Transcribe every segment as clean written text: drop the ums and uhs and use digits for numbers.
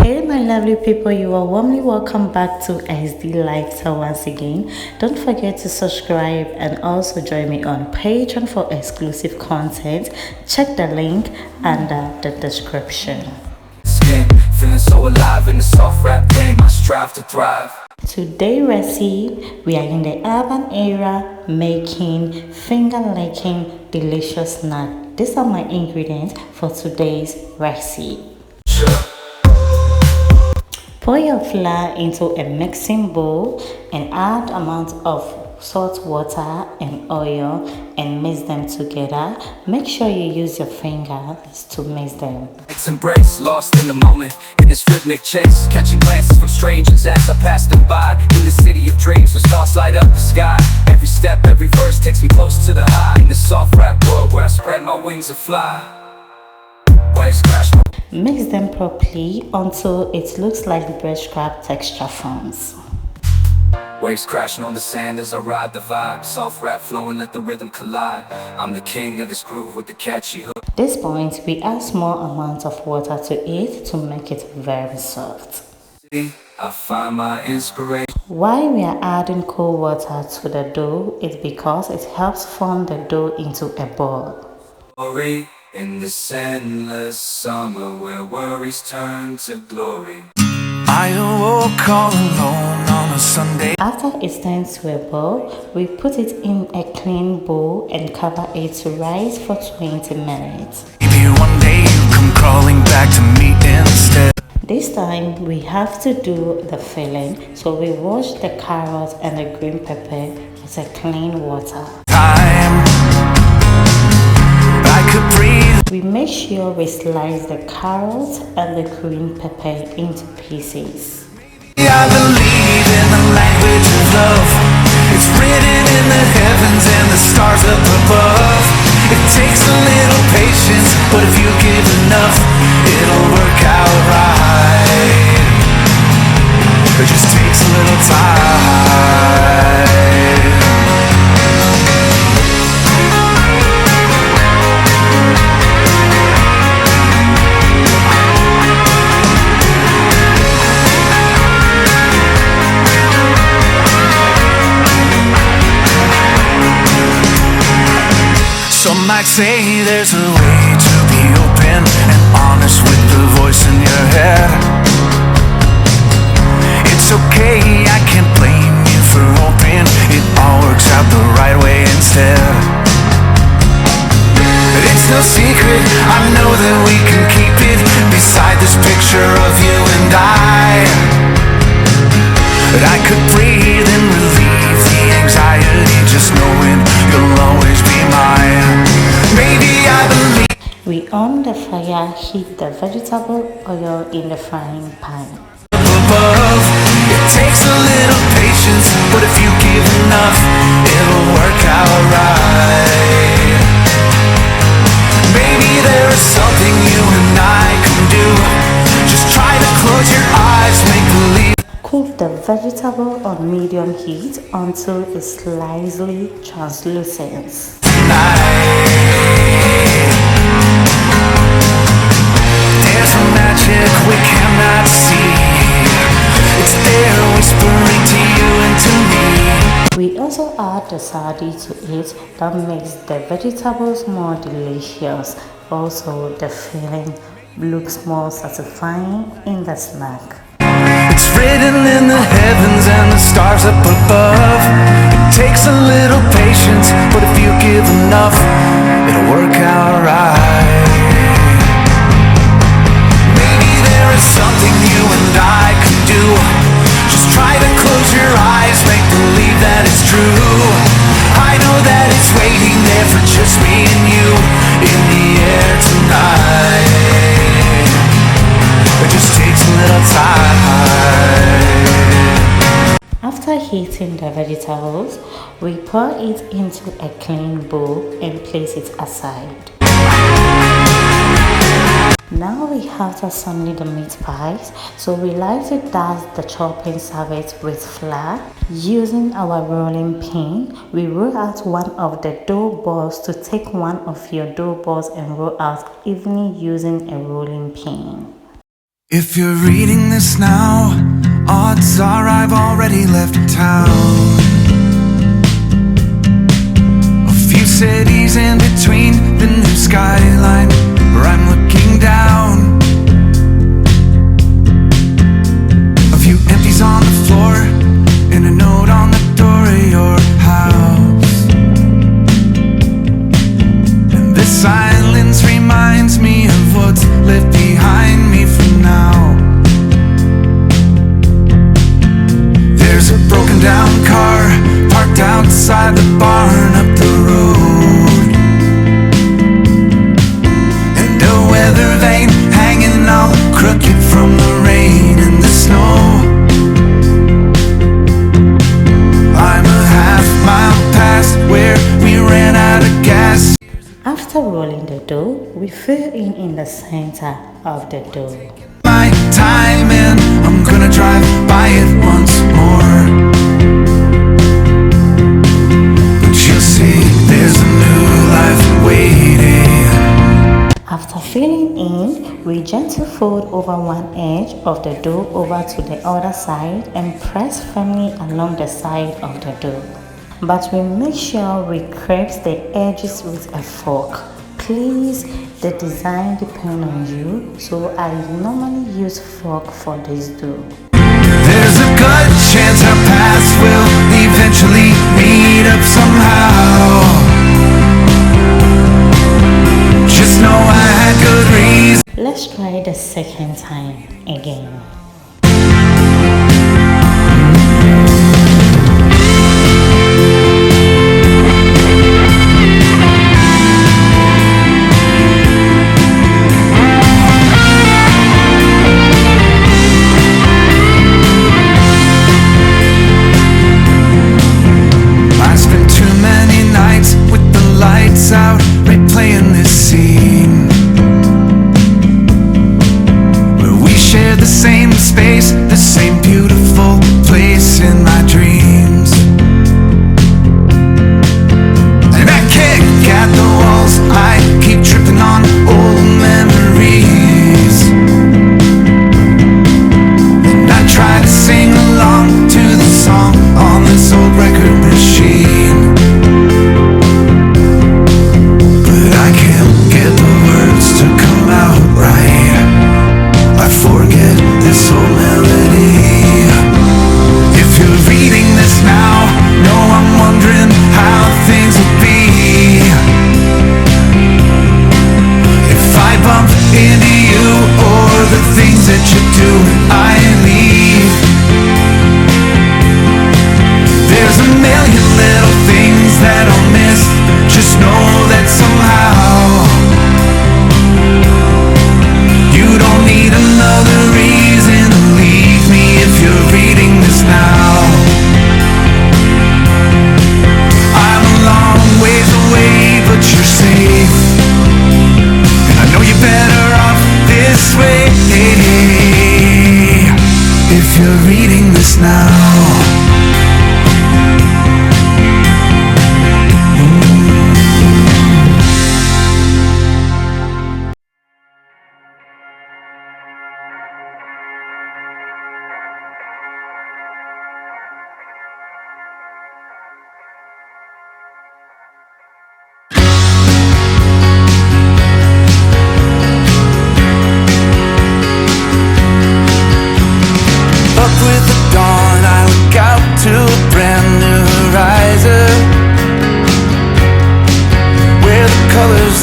Hey my lovely people, you are warmly welcome back to SD Lifestyle once again. Don't forget to subscribe and also join me on Patreon for exclusive content. Check the link under the description. Skin, feeling so alive in the soft rap game, I strive to thrive. Today's recipe, we are in the urban era making finger-licking delicious snack. These are my ingredients for today's recipe. Pour your flour into a mixing bowl and add amount of salt water and oil and mix them together. Make sure you use your fingers to mix them. It's embrace, lost in the moment, in this rhythmic chase, catching glances from strangers as I pass them by. In the city of dreams where stars light up the sky, every step, every verse takes me close to the high. In this soft rap world where I spread my wings and fly. Waves crash. Mix them properly until it looks like the bread scrap texture forms. Waves crashing on the sand as I ride the vibe. Soft rap flowing, let the rhythm collide. I'm the king of this groove with the catchy hook. At this point, we add small amounts of water to it to make it very soft. I find my inspiration. Why we are adding cold water to the dough is because it helps form the dough into a ball. In this endless summer where worries turn to glory. I awoke all alone on a Sunday. After it stands to a ball, we put it in a clean bowl and cover it to rise for 20 minutes. Maybe one day you come crawling back to me instead. This time we have to do the filling, so we wash the carrot and the green pepper with a clean water. I could breathe. We make sure we slice the carrot and the green pepper into pieces. I believe in the language of love. It's written in the heavens and the stars up above. It takes a little patience, but if you give enough, it'll work out right. It just takes a little time. Some might say there's a way to be open and honest with the voice in your head. It's okay, I can't blame you for hoping it all works out the right way instead. But it's no secret, I know that we can keep it beside this picture of you and I. But I could breathe and relieve the anxiety just knowing you'll always be mine. Maybe I believe. We on the fire, heat the vegetable oil in the frying pan. Above, it takes a little patience, but if you give enough, it'll work out right. Maybe there is something you and I can do. Just try to close your eyes, make believe. Cook the vegetable on medium heat until it's slightly translucent. There's a magic we cannot see. It's there whispering to you and to me. We also add the sardine to it. That makes the vegetables more delicious. Also, the filling looks more satisfying in the snack. It's written in the heavens and the stars up above. It takes a little patience, but if you give enough, it'll work out right. Maybe there is something you and I can do. Just try to close your eyes, make believe that it's true. I know that it's waiting there for just me and you in the air tonight. It just takes a little time. After heating the vegetables, we pour it into a clean bowl and place it aside. Now we have to assemble the meat pies, so we like to dust the chopping serviette with flour. Using our rolling pin, we roll out one of the dough balls to take one of your dough balls and roll out evenly using a rolling pin. If you're reading this now, odds are I've already left town. A few cities in between the new skyline where I'm looking down. A few empties on the floor and a note on the door of your house. And this silence reminds me of what's left behind me for now. There's a broken down car parked outside the barn up the road, and a weather vane hanging all crooked from the rain and the snow. I'm a half-mile past where we ran out of gas. After rolling the dough, we fill in the center of the dough. My time and I'm gonna drive by it once more, but you'll see there's a new life waiting. After filling in, we gently fold over one edge of the dough over to the other side and press firmly along the side of the dough. But we make sure we crisp the edges with a fork. Please, the design depends on you, so I normally use fork for this dough. There's a good chance our paths will eventually meet up somehow. Just know I had good reason. Let's try the second time again. Out replaying this scene where we share the same space, the same beautiful place in my dreams. And I kick at the walls, I keep tripping on old memories, and I try to sing along to the song on this old record machine. If you're reading this now,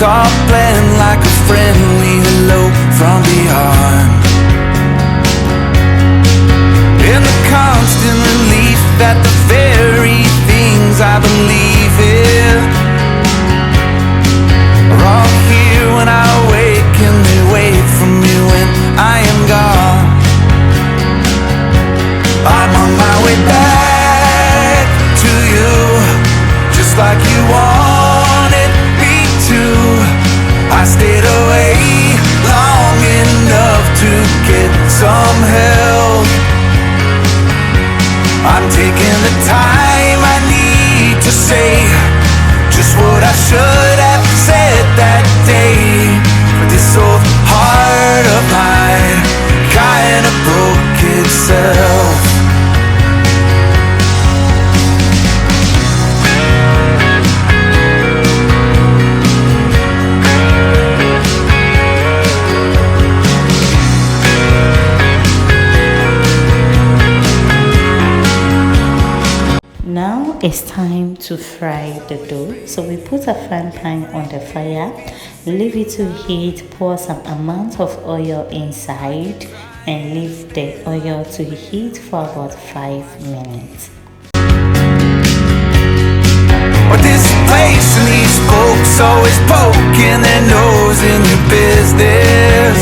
all blend like a friendly hello from beyond. In the constant relief that the very things I believe in are all here when I wake, and they wait for me when I am gone. I'm on my way back to you, just like you wanted me to. I stayed away long enough to get some help. I'm taking the time I need to say just what I should have said that day. But this old heart of mine itself. Now it's time to fry the dough. So we put a frying pan on the fire, leave it to heat, pour some amount of oil inside and leave the oil to heat for about 5 minutes. But this place and these folks always poking their nose in your business.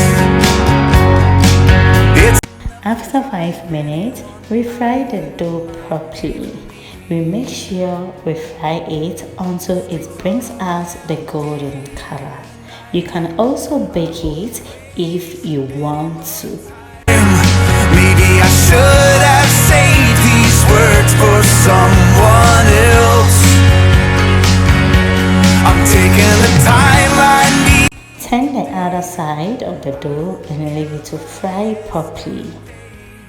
After 5 minutes, we fry the dough properly. We make sure we fry it until it brings out the golden color. You can also bake it if you want to. Maybe I should have saved these words for someone else. I'm taking the time I need. Turn the other side of the dough and leave it to fry properly.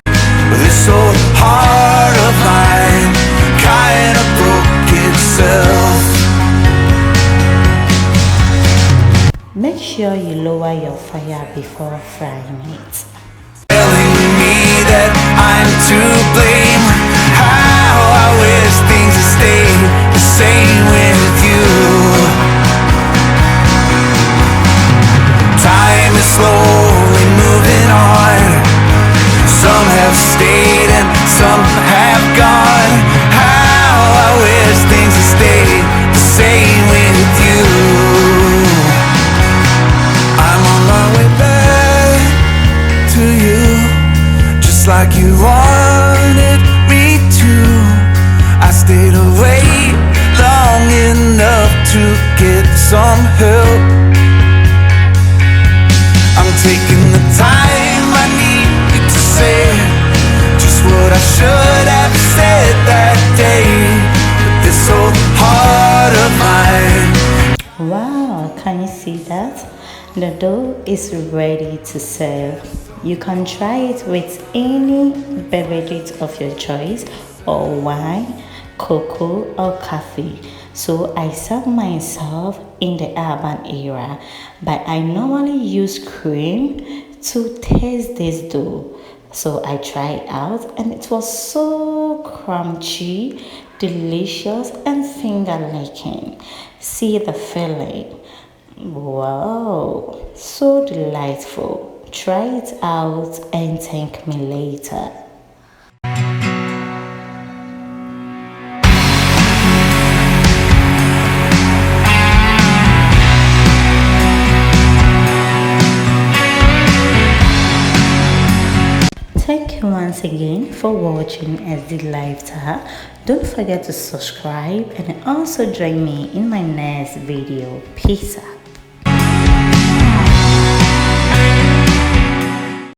This old heart of mine kinda broke itself. Make sure you lower your fire before frying it. Telling me that I'm to blame. How I wish things had stayed the same with you. Time is slowly moving on. Some have stayed and some have gone. How I wish things had stayed the same with you. I'm on my way back to you, just like you wanted me to. I stayed away long enough to get some help. I'm taking the time I need to say just what I should have said that day. But this old heart of mine. Wow, can you see that? The dough is ready to serve. You can try it with any beverages of your choice, or wine, cocoa, or coffee. So I serve myself in the urban area, but I normally use cream to taste this dough. So I tried out and it was so crunchy, delicious, and finger-licking. See the filling. Wow, so delightful. Try it out and thank me later. Thank you once again for watching SD Lifestyle. Don't forget to subscribe and also join me in my next video. Peace out.